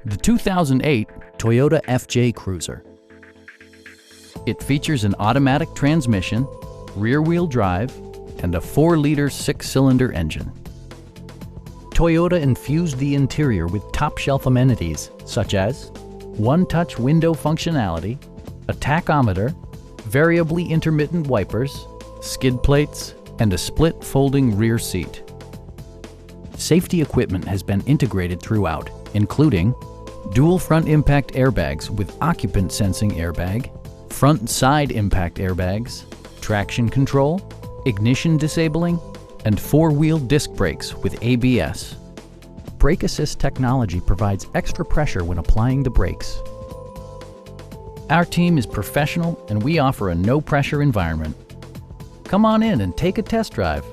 The 2008 Toyota FJ Cruiser. It features an automatic transmission, rear-wheel drive, and a 4-liter 6-cylinder engine. Toyota infused the interior with top-shelf amenities such as one-touch window functionality, a tachometer, variably intermittent wipers, skid plates, and a split folding rear seat. Safety equipment has been integrated throughout, including dual front impact airbags with occupant sensing airbag, front and side impact airbags, traction control, ignition disabling, and 4-wheel disc brakes with ABS. Brake Assist technology provides extra pressure when applying the brakes. Our team is professional and we offer a no-pressure environment. Come on in and take a test drive.